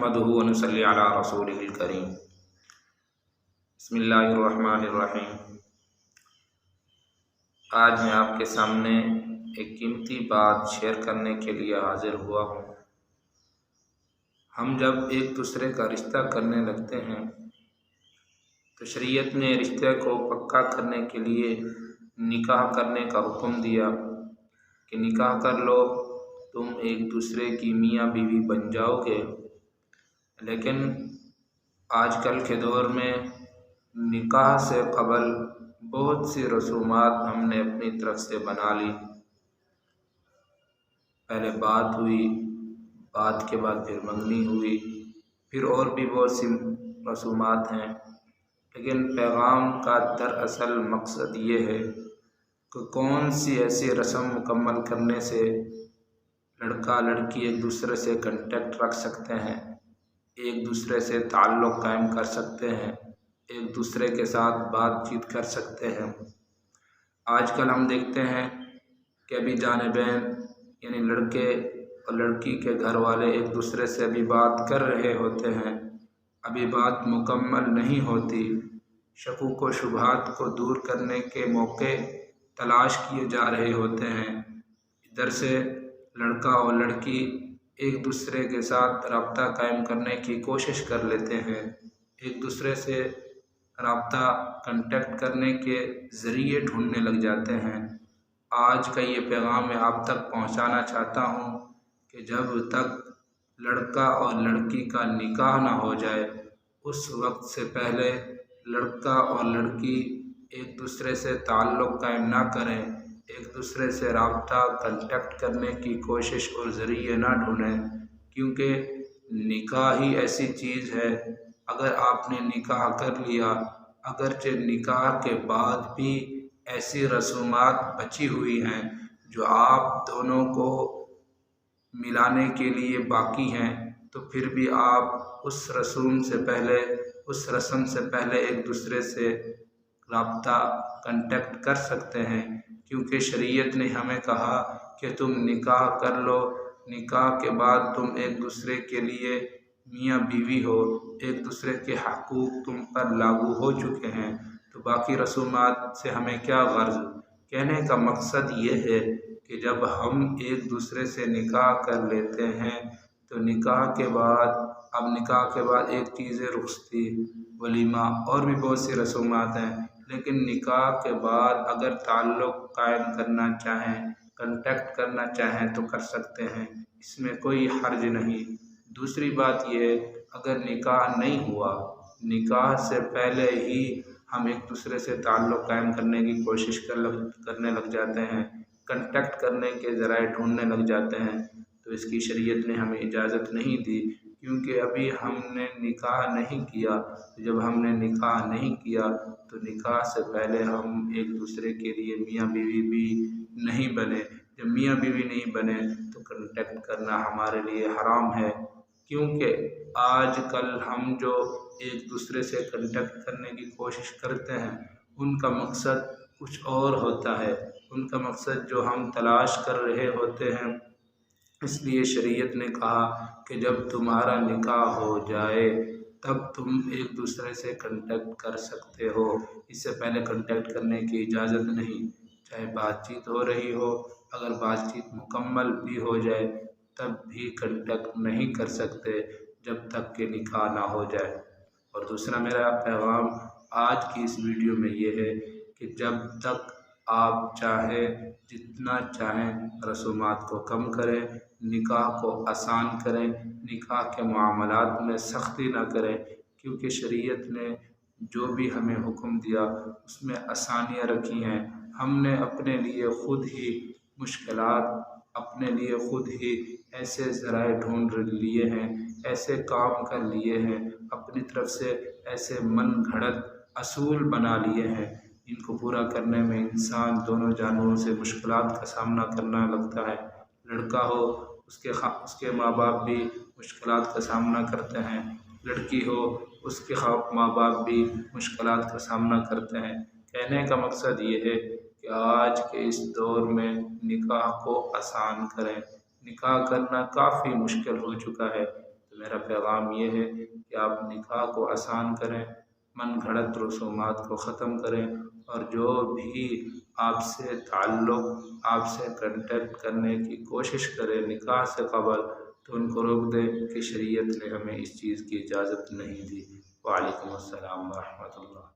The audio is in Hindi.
नहमदुहु व नसल्ली अला रसूलिहिल करीम। बिस्मिल्लाहिर्रहमानिर्रहीम। आज मैं आपके सामने एक कीमती बात शेयर करने के लिए हाजिर हुआ हूँ। हम जब एक दूसरे का रिश्ता करने लगते हैं तो शरीयत ने रिश्ते को पक्का करने के लिए निकाह करने का हुक्म दिया कि निकाह कर लो, तुम एक दूसरे की मियाँ बीवी बन जाओगे। लेकिन आजकल के दौर में निकाह से कबल बहुत सी रसूमात हमने अपनी तरफ से बना ली। पहले बात हुई, बात के बाद फिर मंगनी हुई, फिर और भी बहुत सी रसूमात हैं। लेकिन पैगाम का दरअसल मकसद ये है कि कौन सी ऐसी रस्म मुकम्मल करने से लड़का लड़की एक दूसरे से कांटेक्ट रख सकते हैं, एक दूसरे से ताल्लुक़ कायम कर सकते हैं, एक दूसरे के साथ बातचीत कर सकते हैं। आजकल हम देखते हैं कि अभी जानिबैन यानी लड़के और लड़की के घर वाले एक दूसरे से अभी बात कर रहे होते हैं, अभी बात मुकम्मल नहीं होती। शकूक व शुबहात को दूर करने के मौके तलाश किए जा रहे होते हैं। इधर से लड़का और लड़की एक दूसरे के साथ रब्ता कायम करने की कोशिश कर लेते हैं, एक दूसरे से रब्ता कांटेक्ट करने के ज़रिए ढूंढने लग जाते हैं। आज का ये पैगाम मैं आप तक पहुंचाना चाहता हूं कि जब तक लड़का और लड़की का निकाह ना हो जाए, उस वक्त से पहले लड़का और लड़की एक दूसरे से ताल्लुक़ कायम ना करें, एक दूसरे से रब्ता कांटेक्ट करने की कोशिश और ज़रिए ना ढूंढें। क्योंकि निकाह ही ऐसी चीज़ है, अगर आपने निकाह कर लिया, अगरचे निकाह के बाद भी ऐसी रसूमात बची हुई हैं जो आप दोनों को मिलाने के लिए बाकी हैं, तो फिर भी आप उस रस्म से पहले एक दूसरे से रब्ता कांटेक्ट कर सकते हैं। क्योंकि शरीयत ने हमें कहा कि तुम निकाह कर लो, निकाह के बाद तुम एक दूसरे के लिए मियाँ बीवी हो, एक दूसरे के हकूक़ तुम पर लागू हो चुके हैं, तो बाकी रसूमात से हमें क्या गर्ज। कहने का मकसद ये है कि जब हम एक दूसरे से निकाह कर लेते हैं तो निकाह के बाद एक चीज़ है रुख़्सती, वलीमा और भी बहुत सी रसूमात हैं। लेकिन निकाह के बाद अगर ताल्लुक़ कायम करना चाहें, कांटेक्ट करना चाहें तो कर सकते हैं, इसमें कोई हर्ज नहीं। दूसरी बात ये है, अगर निकाह नहीं हुआ, निकाह से पहले ही हम एक दूसरे से ताल्लुक़ कायम करने की कोशिश करने लग जाते हैं, कांटेक्ट करने के ज़राए ढूंढने लग जाते हैं, तो इसकी शरीयत ने हमें इजाज़त नहीं दी। क्योंकि अभी हमने निकाह नहीं किया। जब हमने निकाह नहीं किया तो निकाह से पहले हम एक दूसरे के लिए मियाँ बीवी भी नहीं बने। जब मियाँ बीवी नहीं बने तो कांटेक्ट करना हमारे लिए हराम है। क्योंकि आजकल हम जो एक दूसरे से कांटेक्ट करने की कोशिश करते हैं, उनका मकसद कुछ और होता है, उनका मकसद जो हम तलाश कर रहे होते हैं। इसलिए शरीयत ने कहा कि जब तुम्हारा निकाह हो जाए तब तुम एक दूसरे से कांटेक्ट कर सकते हो, इससे पहले कांटेक्ट करने की इजाज़त नहीं। चाहे बातचीत हो रही हो, अगर बातचीत मुकम्मल भी हो जाए तब भी कांटेक्ट नहीं कर सकते जब तक कि निकाह ना हो जाए। और दूसरा मेरा पैगाम आज की इस वीडियो में ये है कि जब तक आप चाहें, जितना चाहें रसूमात को कम करें, निकाह को आसान करें, निकाह के मामलात में सख्ती ना करें। क्योंकि शरीयत ने जो भी हमें हुक्म दिया उसमें आसानियाँ रखी हैं। हमने अपने लिए ख़ुद ही मुश्किलात, अपने लिए ख़ुद ही ऐसे ज़राए ढूंढ लिए हैं, ऐसे काम कर लिए हैं, अपनी तरफ से ऐसे मन घड़त असूल बना लिए हैं, इनको पूरा करने में इंसान दोनों जानवरों से मुश्किलात का सामना करना लगता है। लड़का हो, उसके माँ बाप भी मुश्किलात का सामना करते हैं, लड़की हो, उसके माँ बाप भी मुश्किलात का सामना करते हैं। कहने का मकसद ये है कि आज के इस दौर में निकाह को आसान करें। निकाह करना काफ़ी मुश्किल हो चुका है, तो मेरा पैगाम ये है कि आप निकाह को आसान करें, मन घड़त रसूमात को ख़त्म करें, और जो भी आपसे ताल्लुक़, आपसे कांटेक्ट करने की कोशिश करे निकाह से क़बल, तो उनको रोक दें कि शरीयत ने हमें इस चीज़ की इजाज़त नहीं दी। वालेकुम अस्सलाम व रहमतुल्लाह।